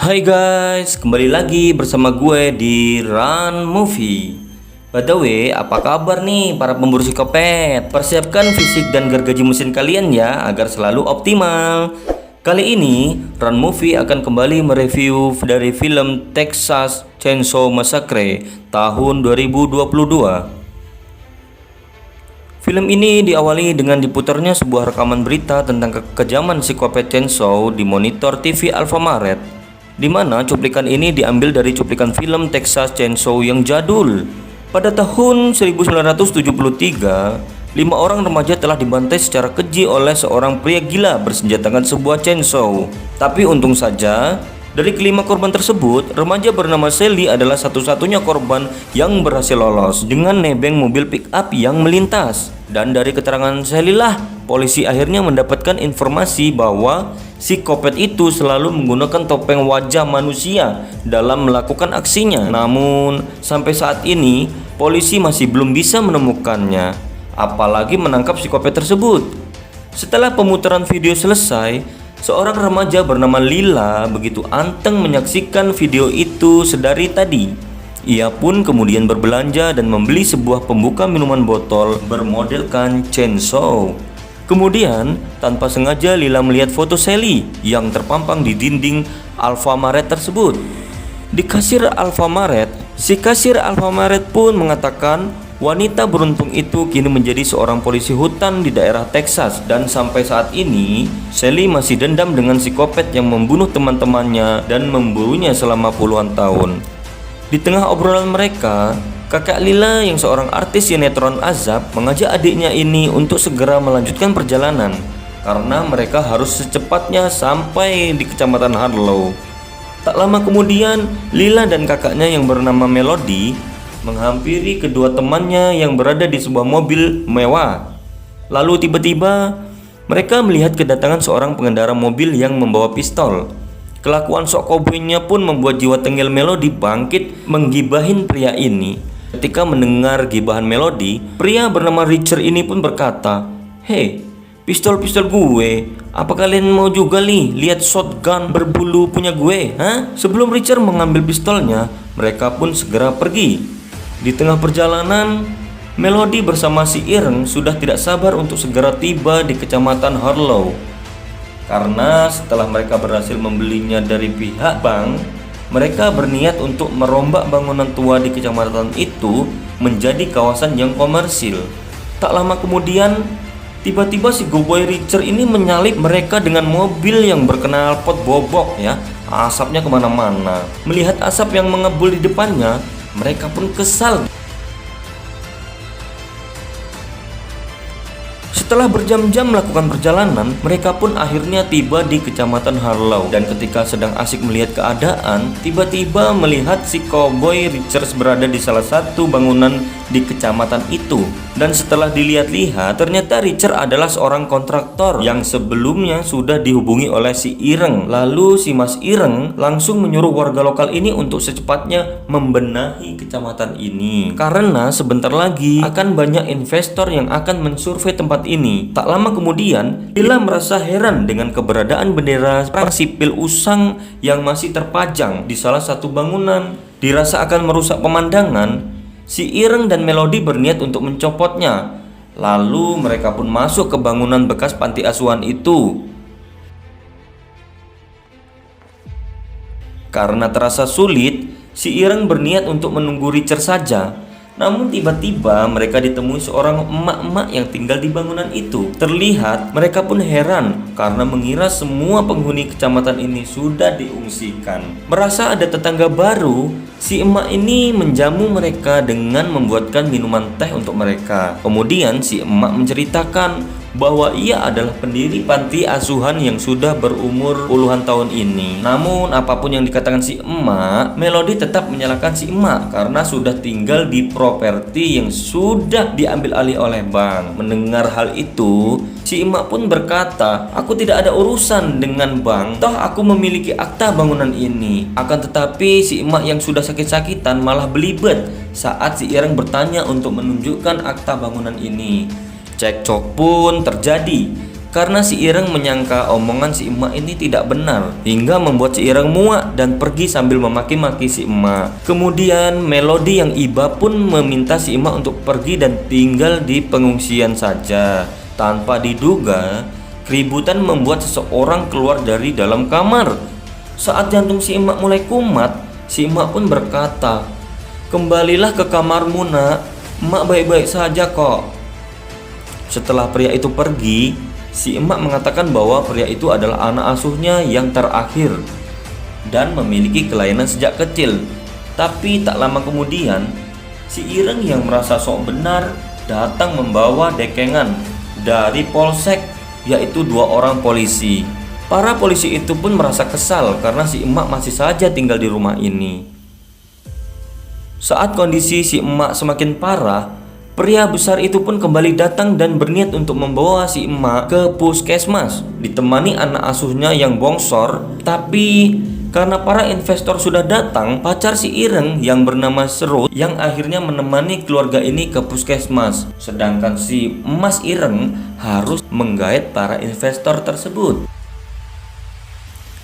Hai guys, kembali lagi bersama gue di Run Movie. By the way, apa kabar nih para pemburu psikopat? Persiapkan fisik dan gergaji mesin kalian ya, agar selalu optimal. Kali ini, Run Movie akan kembali mereview dari film Texas Chainsaw Massacre tahun 2022. Film ini diawali dengan diputarnya sebuah rekaman berita tentang kekejaman psikopat Chainsaw di monitor TV Alfamart, di mana cuplikan ini diambil dari cuplikan film Texas Chainsaw yang jadul. Pada tahun 1973, 5 orang remaja telah dibantai secara keji oleh seorang pria gila bersenjatakan sebuah chainsaw. Tapi untung saja, dari kelima korban tersebut, remaja bernama Sally adalah satu-satunya korban yang berhasil lolos dengan nebeng mobil pick-up yang melintas. Dan dari keterangan Sally lah, polisi akhirnya mendapatkan informasi bahwa psikopat itu selalu menggunakan topeng wajah manusia dalam melakukan aksinya. Namun, sampai saat ini, polisi masih belum bisa menemukannya, apalagi menangkap psikopat tersebut. Setelah pemutaran video selesai, seorang remaja bernama Lila begitu anteng menyaksikan video itu sedari tadi. Ia pun kemudian berbelanja dan membeli sebuah pembuka minuman botol bermodelkan chainsaw. Kemudian, tanpa sengaja Lila melihat foto Sally yang terpampang di dinding Alfamart tersebut. Di kasir Alfamart, si kasir Alfamart pun mengatakan wanita beruntung itu kini menjadi seorang polisi hutan di daerah Texas, dan sampai saat ini Sally masih dendam dengan psikopat yang membunuh teman-temannya dan memburunya selama puluhan tahun. Di tengah obrolan mereka, kakak Lila yang seorang artis sinetron azab mengajak adiknya ini untuk segera melanjutkan perjalanan karena mereka harus secepatnya sampai di kecamatan Harlow. Tak lama kemudian, Lila dan kakaknya yang bernama Melody menghampiri kedua temannya yang berada di sebuah mobil mewah. Lalu tiba-tiba mereka melihat kedatangan seorang pengendara mobil yang membawa pistol. Kelakuan sok cowboynya pun membuat jiwa tengil Melody bangkit menggibahin pria ini. Ketika mendengar gibahan Melody, pria bernama Richard ini pun berkata, "Hei, pistol-pistol gue, apa kalian mau juga nih lihat shotgun berbulu punya gue? Hah?" Sebelum Richard mengambil pistolnya, mereka pun segera pergi. Di tengah perjalanan, Melody bersama si Ireng sudah tidak sabar untuk segera tiba di kecamatan Harlow. Karena setelah mereka berhasil membelinya dari pihak bank, mereka berniat untuk merombak bangunan tua di kecamatan itu menjadi kawasan yang komersil. Tak lama kemudian, tiba-tiba si Cowboy Richard ini menyalip mereka dengan mobil yang berknalpot bobok ya. Asapnya kemana-mana. Melihat asap yang mengepul di depannya, mereka pun kesal. Setelah berjam-jam melakukan perjalanan, mereka pun akhirnya tiba di kecamatan Harlow. Dan ketika sedang asik melihat keadaan, tiba-tiba melihat si Cowboy Richards berada di salah satu bangunan di kecamatan itu. Dan setelah dilihat-lihat, ternyata Richard adalah seorang kontraktor yang sebelumnya sudah dihubungi oleh si Ireng. Lalu si Mas Ireng langsung menyuruh warga lokal ini untuk secepatnya membenahi kecamatan ini, karena sebentar lagi akan banyak investor yang akan mensurvei tempat ini. Tak lama kemudian, Lila merasa heran dengan keberadaan bendera perang sipil usang yang masih terpajang di salah satu bangunan. Dirasa akan merusak pemandangan, si Ireng dan Melody berniat untuk mencopotnya. Lalu mereka pun masuk ke bangunan bekas panti asuhan itu. Karena terasa sulit, si Ireng berniat untuk menunggu Richard saja. Namun tiba-tiba mereka ditemui seorang emak-emak yang tinggal di bangunan itu. Terlihat mereka pun heran karena mengira semua penghuni kecamatan ini sudah diungsikan. Merasa ada tetangga baru, si emak ini menjamu mereka dengan membuatkan minuman teh untuk mereka. Kemudian si emak menceritakan bahwa ia adalah pendiri panti asuhan yang sudah berumur puluhan tahun ini. Namun apapun yang dikatakan si emak, Melody tetap menyalahkan si emak karena sudah tinggal di properti yang sudah diambil alih oleh bank. Mendengar hal itu, si emak pun berkata, "Aku tidak ada urusan dengan bank, toh aku memiliki akta bangunan ini." Akan tetapi si emak yang sudah sakit-sakitan malah belibet saat si Ireng bertanya untuk menunjukkan akta bangunan ini. Cekcok pun terjadi karena si Ireng menyangka omongan si emak ini tidak benar, hingga membuat si Ireng muak dan pergi sambil memaki-maki si emak. Kemudian Melody yang iba pun meminta si emak untuk pergi dan tinggal di pengungsian saja. Tanpa diduga, keributan membuat seseorang keluar dari dalam kamar. Saat jantung si emak mulai kumat, si emak pun berkata, "Kembalilah ke kamarmu, nak. Emak baik-baik saja kok." Setelah pria itu pergi, si emak mengatakan bahwa pria itu adalah anak asuhnya yang terakhir dan memiliki kelainan sejak kecil. Tapi tak lama kemudian, si Ireng yang merasa sok benar datang membawa dekengan dari polsek, yaitu 2 orang polisi. Para polisi itu pun merasa kesal karena si emak masih saja tinggal di rumah ini. Saat kondisi si emak semakin parah, pria besar itu pun kembali datang dan berniat untuk membawa si emak ke puskesmas, ditemani anak asuhnya yang bongsor. Tapi karena para investor sudah datang, pacar si Ireng yang bernama Serut yang akhirnya menemani keluarga ini ke puskesmas. Sedangkan si emas Ireng harus menggait para investor tersebut.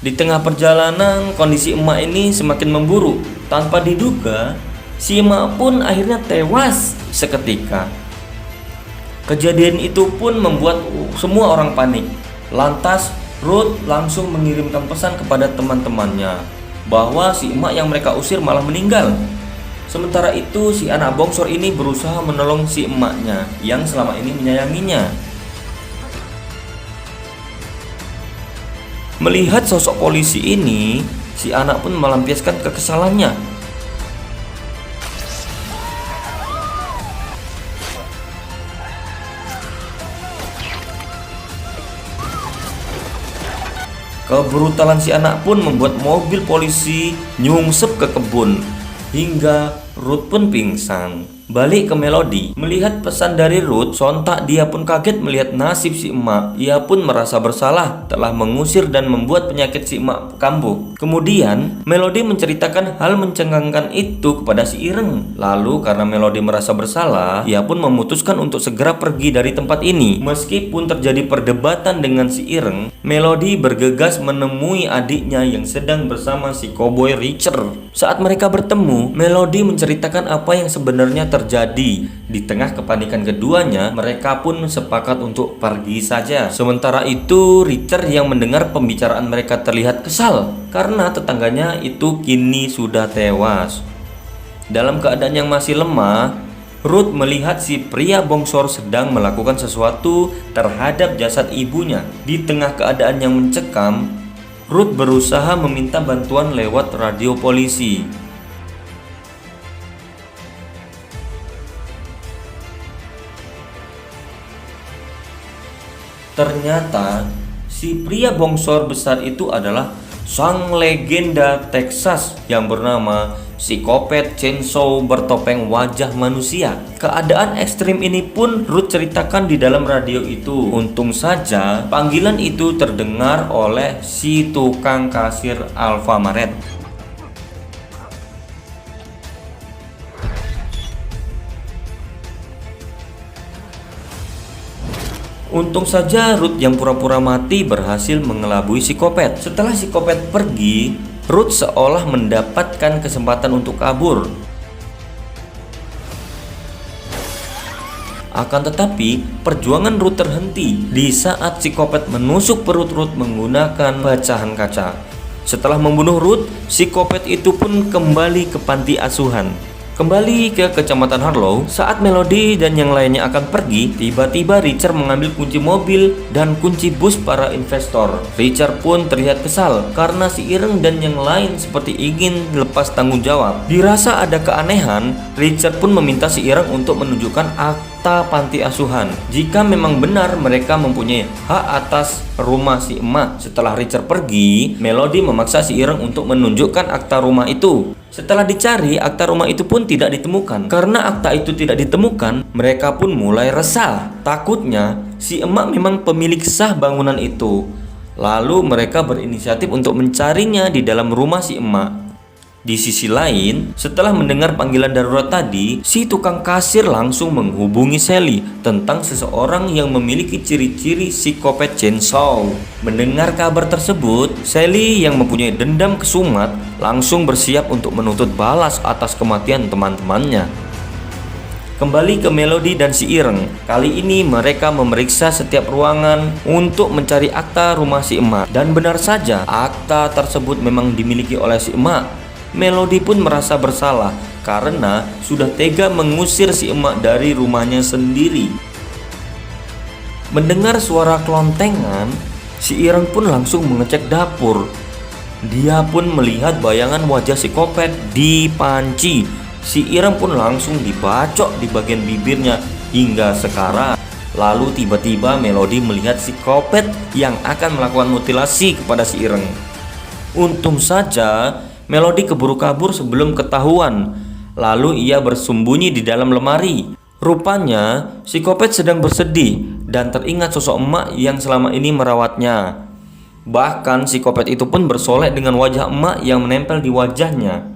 Di tengah perjalanan, kondisi emak ini semakin memburuk. Tanpa diduga, si emak pun akhirnya tewas seketika. Kejadian itu pun membuat semua orang panik. Lantas Ruth langsung mengirimkan pesan kepada teman-temannya bahwa si emak yang mereka usir malah meninggal. Sementara itu si anak bongsor ini berusaha menolong si emaknya yang selama ini menyayanginya. Melihat sosok polisi ini, si anak pun melampiaskan kekesalannya. Kebrutalan si anak pun membuat mobil polisi nyungsep ke kebun, hingga Ruth pun pingsan. Balik ke Melody, melihat pesan dari Ruth, sontak dia pun kaget melihat nasib si emak. Ia pun merasa bersalah telah mengusir dan membuat penyakit si emak kambuh. Kemudian Melody menceritakan hal mencengangkan itu kepada si Ireng. Lalu karena Melody merasa bersalah, ia pun memutuskan untuk segera pergi dari tempat ini. Meskipun terjadi perdebatan dengan si Ireng, Melody bergegas menemui adiknya yang sedang bersama si Cowboy Richard. Saat mereka bertemu, Melody menceritakan apa yang sebenarnya terjadi. Di tengah kepanikan keduanya, mereka pun sepakat untuk pergi saja. Sementara itu, Richard yang mendengar pembicaraan mereka terlihat kesal karena tetangganya itu kini sudah tewas. Dalam keadaan yang masih lemah, Ruth melihat si pria bongsor sedang melakukan sesuatu terhadap jasad ibunya. Di tengah keadaan yang mencekam, Ruth berusaha meminta bantuan lewat radio polisi. Ternyata si pria bongsor besar itu adalah sang legenda Texas yang bernama Psikopat Chainsaw bertopeng wajah manusia. Keadaan ekstrim ini pun Ruth ceritakan di dalam radio itu. Untung saja panggilan itu terdengar oleh si tukang kasir Alfamaret. Untung saja Ruth yang pura-pura mati berhasil mengelabui psikopat. Setelah psikopat pergi, Ruth seolah mendapatkan kesempatan untuk kabur. Akan tetapi, perjuangan Ruth terhenti di saat psikopat menusuk perut Ruth menggunakan pecahan kaca. Setelah membunuh Ruth, psikopat itu pun kembali ke panti asuhan. Kembali ke Kecamatan Harlow, saat Melody dan yang lainnya akan pergi, tiba-tiba Richard mengambil kunci mobil dan kunci bus para investor. Richard pun terlihat kesal karena si Ireng dan yang lain seperti ingin lepas tanggung jawab. Dirasa ada keanehan, Richard pun meminta si Ireng untuk menunjukkan akta panti asuhan jika memang benar mereka mempunyai hak atas rumah si emak. Setelah Richard pergi, Melody memaksa si Ireng untuk menunjukkan akta rumah itu. Setelah dicari, akta rumah itu pun tidak ditemukan. Karena akta itu tidak ditemukan, mereka pun mulai resah. Takutnya si emak memang pemilik sah bangunan itu. Lalu mereka berinisiatif untuk mencarinya di dalam rumah si emak. Di sisi lain, setelah mendengar panggilan darurat tadi, si tukang kasir langsung menghubungi Sally tentang seseorang yang memiliki ciri-ciri psikopat chainsaw. Mendengar kabar tersebut, Sally yang mempunyai dendam kesumat langsung bersiap untuk menuntut balas atas kematian teman-temannya. Kembali ke Melody dan si Ireng. Kali ini mereka memeriksa setiap ruangan untuk mencari akta rumah si emak. Dan benar saja, akta tersebut memang dimiliki oleh si emak. Melody pun merasa bersalah karena sudah tega mengusir si emak dari rumahnya sendiri. Mendengar suara kelontengan, si Ireng pun langsung mengecek dapur. Dia pun melihat bayangan wajah psikopat di panci. Si Ireng pun langsung dibacok di bagian bibirnya hingga sekarat. Lalu tiba-tiba Melody melihat psikopat yang akan melakukan mutilasi kepada si Ireng. Untung saja Melody keburu kabur sebelum ketahuan. Lalu ia bersembunyi di dalam lemari. Rupanya psikopat sedang bersedih dan teringat sosok emak yang selama ini merawatnya. Bahkan psikopat itu pun bersolek dengan wajah emak yang menempel di wajahnya.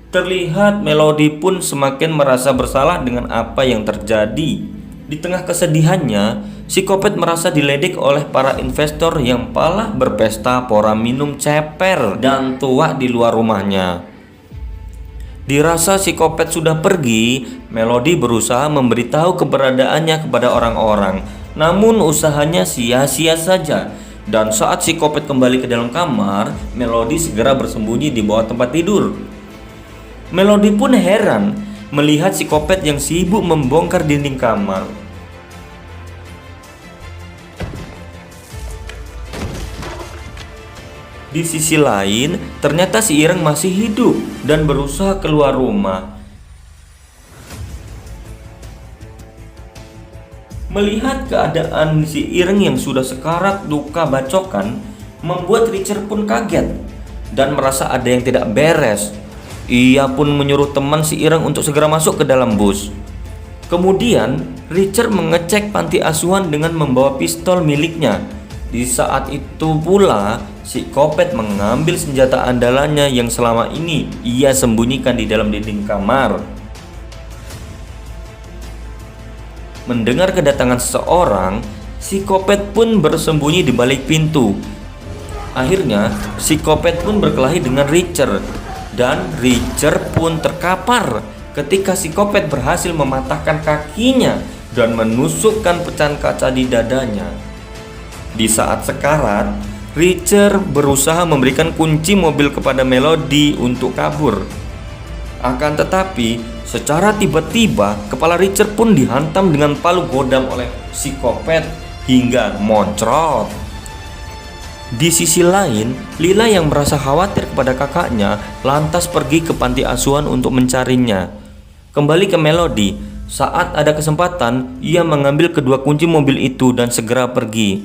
Terlihat Melody pun semakin merasa bersalah dengan apa yang terjadi. Di tengah kesedihannya, psikopat merasa diledek oleh para investor yang malah berpesta pora minum ceper dan tua di luar rumahnya. Dirasa psikopat sudah pergi, Melody berusaha memberitahu keberadaannya kepada orang-orang. Namun usahanya sia-sia saja. Dan saat psikopat kembali ke dalam kamar, Melody segera bersembunyi di bawah tempat tidur. Melody pun heran melihat psikopat yang sibuk membongkar dinding kamar. Di sisi lain, ternyata si Ireng masih hidup dan berusaha keluar rumah. Melihat keadaan si Ireng yang sudah sekarat luka bacokan, membuat Richard pun kaget dan merasa ada yang tidak beres. Ia pun menyuruh teman si Ireng untuk segera masuk ke dalam bus. Kemudian Richard mengecek panti asuhan dengan membawa pistol miliknya. Di saat itu pula psikopat mengambil senjata andalannya yang selama ini ia sembunyikan di dalam dinding kamar. Mendengar kedatangan seseorang, psikopat pun bersembunyi di balik pintu. Akhirnya psikopat pun berkelahi dengan Richard. Dan Richard pun terkapar ketika psikopat berhasil mematahkan kakinya dan menusukkan pecahan kaca di dadanya. Di saat sekarat, Richard berusaha memberikan kunci mobil kepada Melody untuk kabur. Akan tetapi, secara tiba-tiba kepala Richard pun dihantam dengan palu godam oleh psikopat hingga moncrot. Di sisi lain, Lila yang merasa khawatir kepada kakaknya lantas pergi ke panti asuhan untuk mencarinya. Kembali ke Melody, saat ada kesempatan ia mengambil kedua kunci mobil itu dan segera pergi.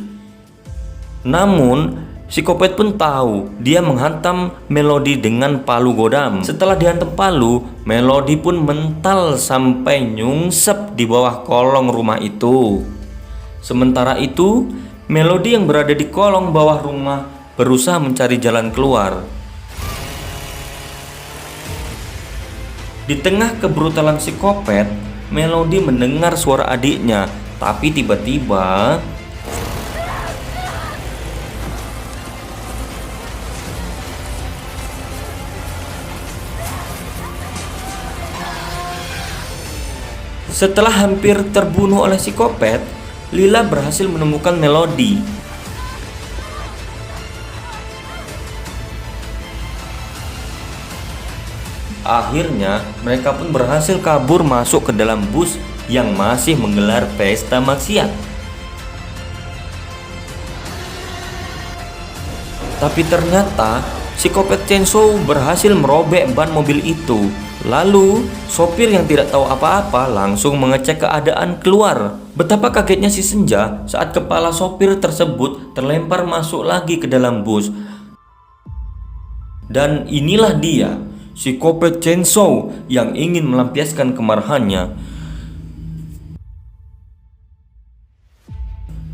Namun, psikopat pun tahu dia menghantam Melody dengan palu godam. Setelah dihantam palu, Melody pun mental sampai nyungsep di bawah kolong rumah itu. Sementara itu, Melody yang berada di kolong bawah rumah berusaha mencari jalan keluar. Di tengah kebrutalan psikopat, Melody mendengar suara adiknya, tapi tiba-tiba setelah hampir terbunuh oleh psikopat, Lila berhasil menemukan Melody. Akhirnya mereka pun berhasil kabur masuk ke dalam bus yang masih menggelar pesta maksiat. Tapi ternyata psikopat chainsaw berhasil merobek ban mobil itu. Lalu sopir yang tidak tahu apa-apa langsung mengecek keadaan keluar. Betapa kagetnya si Senja saat kepala sopir tersebut terlempar masuk lagi ke dalam bus. Dan inilah dia, psikopat chainsaw yang ingin melampiaskan kemarahannya.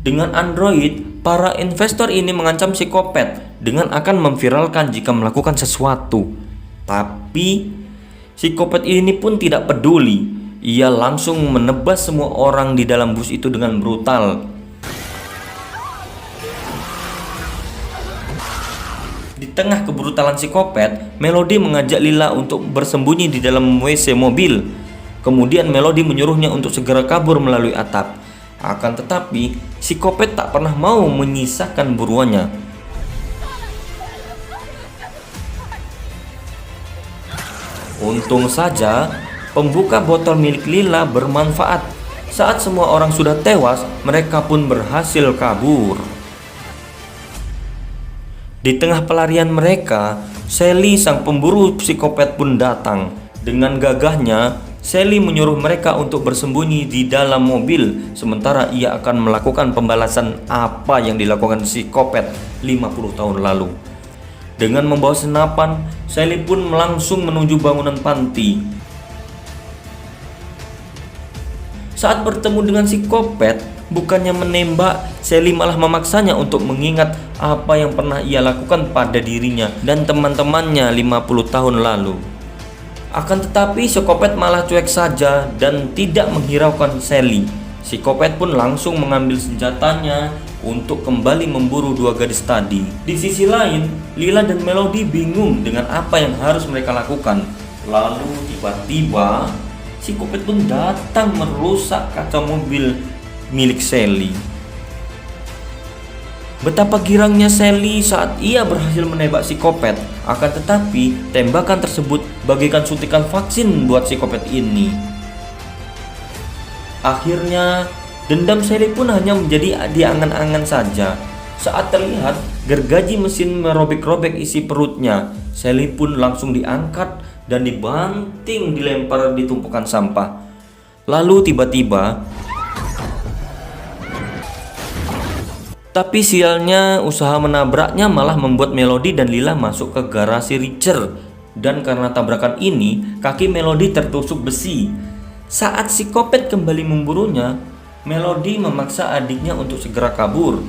Dengan android, Para investor ini mengancam psikopat dengan akan memviralkan jika melakukan sesuatu. Tapi psikopat ini pun tidak peduli. Ia langsung menebas semua orang di dalam bus itu dengan brutal. Di tengah kebrutalan psikopat, Melody mengajak Lila untuk bersembunyi di dalam WC mobil. Kemudian Melody menyuruhnya untuk segera kabur melalui atap. Akan tetapi, psikopat tak pernah mau menyisakan buruannya. Untung saja, pembuka botol milik Lila bermanfaat. Saat semua orang sudah tewas, mereka pun berhasil kabur. Di tengah pelarian mereka, Sally sang pemburu psikopat pun datang. Dengan gagahnya, Sally menyuruh mereka untuk bersembunyi di dalam mobil, sementara ia akan melakukan pembalasan apa yang dilakukan psikopat 50 tahun lalu. Dengan membawa senapan, Sally pun langsung menuju bangunan panti. Saat bertemu dengan psikopat, bukannya menembak, Sally malah memaksanya untuk mengingat apa yang pernah ia lakukan pada dirinya dan teman-temannya 50 tahun lalu. Akan tetapi psikopat malah cuek saja dan tidak menghiraukan Sally. Psikopat pun langsung mengambil senjatanya untuk kembali memburu dua gadis tadi. Di sisi lain, Lila dan Melody bingung dengan apa yang harus mereka lakukan. Lalu tiba-tiba psikopat pun datang merusak kaca mobil milik Sally. Betapa girangnya Sally saat ia berhasil menembak psikopat. Akan tetapi, tembakan tersebut bagaikan suntikan vaksin buat psikopat ini. Akhirnya, dendam Sally pun hanya menjadi di angan-angan saja. Saat terlihat gergaji mesin merobek-robek isi perutnya, Sally pun langsung diangkat dan dibanting dilempar di tumpukan sampah. Lalu tiba-tiba, tapi sialnya usaha menabraknya malah membuat Melody dan Lila masuk ke garasi Richard. Dan karena tabrakan ini, kaki Melody tertusuk besi. Saat psikopat kembali memburunya, Melody memaksa adiknya untuk segera kabur.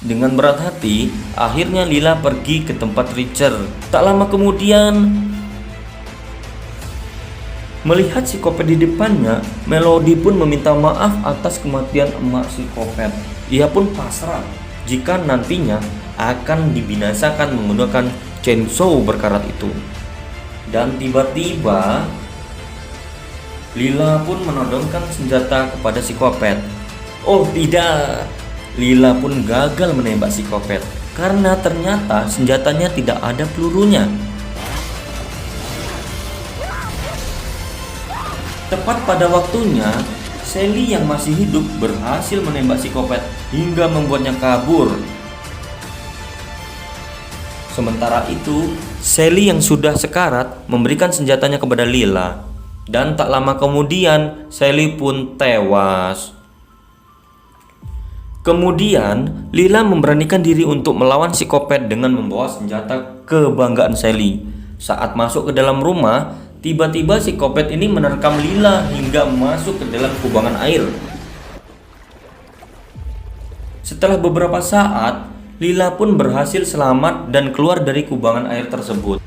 Dengan berat hati, akhirnya Lila pergi ke tempat Richard. Tak lama kemudian, melihat psikopat di depannya, Melody pun meminta maaf atas kematian emak psikopat. Ia pun pasrah jika nantinya akan dibinasakan menggunakan chainsaw berkarat itu. Dan tiba-tiba Lila pun menodongkan senjata kepada psikopat. Oh tidak, Lila pun gagal menembak psikopat karena ternyata senjatanya tidak ada pelurunya. Tepat pada waktunya, Sally yang masih hidup berhasil menembak psikopat hingga membuatnya kabur. Sementara itu, Sally yang sudah sekarat memberikan senjatanya kepada Lila. Dan tak lama kemudian, Sally pun tewas. Kemudian, Lila memberanikan diri untuk melawan psikopat dengan membawa senjata kebanggaan Sally. Saat masuk ke dalam rumah, tiba-tiba psikopat ini menerkam Lila hingga masuk ke dalam kubangan air. Setelah beberapa saat, Lila pun berhasil selamat dan keluar dari kubangan air tersebut.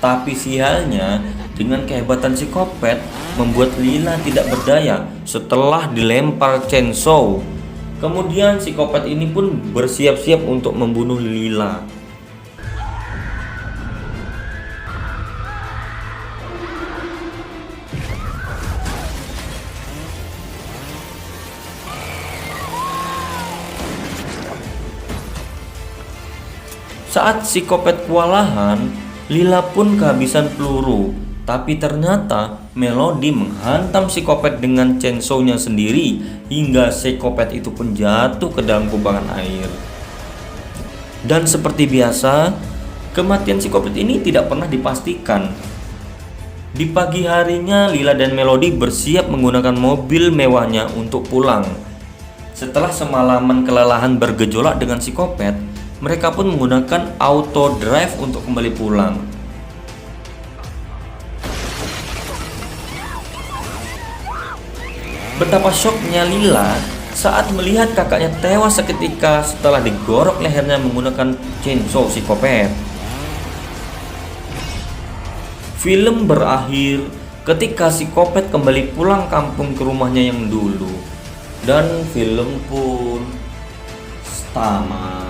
Tapi sialnya, dengan kehebatan psikopat membuat Lila tidak berdaya setelah dilempar chainsaw. Kemudian psikopat ini pun bersiap-siap untuk membunuh Lila. Saat psikopat kewalahan, Lila pun kehabisan peluru. Tapi ternyata Melody menghantam psikopat dengan chainsaw-nya sendiri hingga psikopat itu pun jatuh ke dalam kubangan air. Dan seperti biasa, kematian psikopat ini tidak pernah dipastikan. Di pagi harinya, Lila dan Melody bersiap menggunakan mobil mewahnya untuk pulang. Setelah semalaman kelelahan bergejolak dengan psikopat, mereka pun menggunakan auto drive untuk kembali pulang. Betapa syoknya Lila saat melihat kakaknya tewas seketika setelah digorok lehernya menggunakan chainsaw psikopat. Film berakhir ketika psikopat kembali pulang kampung ke rumahnya yang dulu, dan film pun tamat.